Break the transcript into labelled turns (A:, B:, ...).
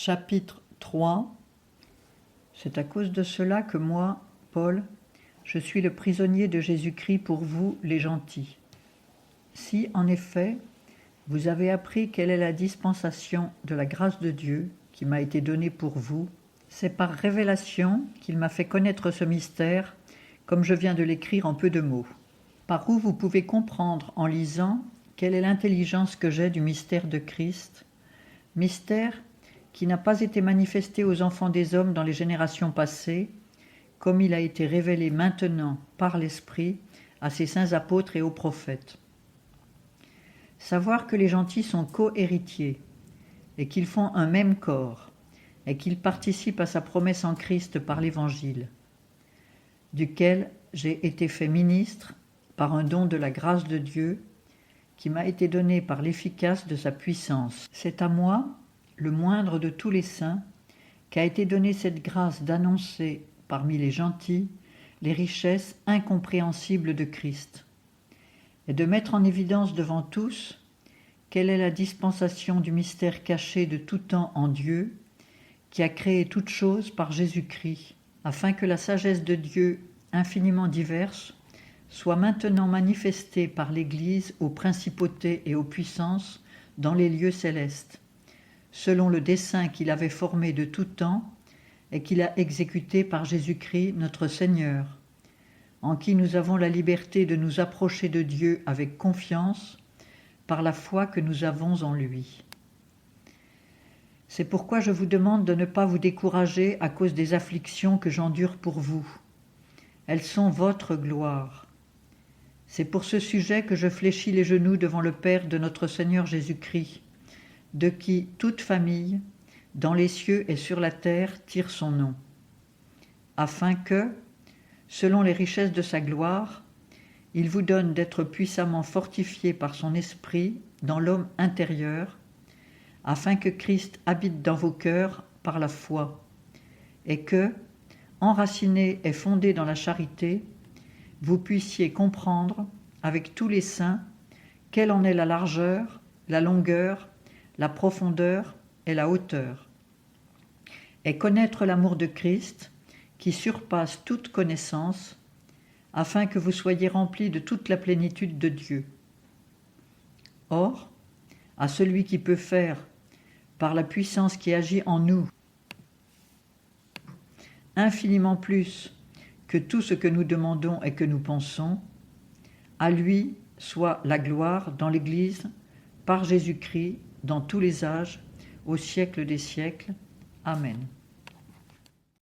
A: Chapitre 3. C'est à cause de cela que moi, Paul, je suis le prisonnier de Jésus-Christ pour vous, les gentils. Si, en effet, vous avez appris quelle est la dispensation de la grâce de Dieu qui m'a été donnée pour vous, c'est par révélation qu'il m'a fait connaître ce mystère, comme je viens de l'écrire en peu de mots. Par où vous pouvez comprendre en lisant quelle est l'intelligence que j'ai du mystère de Christ, mystère qui n'a pas été manifesté aux enfants des hommes dans les générations passées, comme il a été révélé maintenant par l'Esprit à ses saints apôtres et aux prophètes. Savoir que les gentils sont co-héritiers, et qu'ils font un même corps, et qu'ils participent à sa promesse en Christ par l'Évangile, duquel j'ai été fait ministre par un don de la grâce de Dieu, qui m'a été donné par l'efficace de sa puissance. C'est à moi, le moindre de tous les saints, qu'a été donnée cette grâce d'annoncer parmi les gentils les richesses incompréhensibles de Christ, et de mettre en évidence devant tous quelle est la dispensation du mystère caché de tout temps en Dieu, qui a créé toutes choses par Jésus-Christ, afin que la sagesse de Dieu, infiniment diverse, soit maintenant manifestée par l'Église aux principautés et aux puissances dans les lieux célestes, selon le dessein qu'il avait formé de tout temps et qu'il a exécuté par Jésus-Christ notre Seigneur, en qui nous avons la liberté de nous approcher de Dieu avec confiance par la foi que nous avons en lui. C'est pourquoi je vous demande de ne pas vous décourager à cause des afflictions que j'endure pour vous. Elles sont votre gloire. C'est pour ce sujet que je fléchis les genoux devant le Père de notre Seigneur Jésus-Christ, de qui toute famille, dans les cieux et sur la terre, tire son nom, afin que, selon les richesses de sa gloire, il vous donne d'être puissamment fortifiés par son esprit dans l'homme intérieur, afin que Christ habite dans vos cœurs par la foi, et que, enracinés et fondés dans la charité, vous puissiez comprendre, avec tous les saints, quelle en est la largeur, la longueur, la profondeur et la hauteur, et connaître l'amour de Christ, qui surpasse toute connaissance, afin que vous soyez remplis de toute la plénitude de Dieu. Or, à celui qui peut faire, par la puissance qui agit en nous, infiniment plus que tout ce que nous demandons et que nous pensons, à lui soit la gloire dans l'Église, par Jésus-Christ, dans tous les âges, au siècle des siècles. Amen.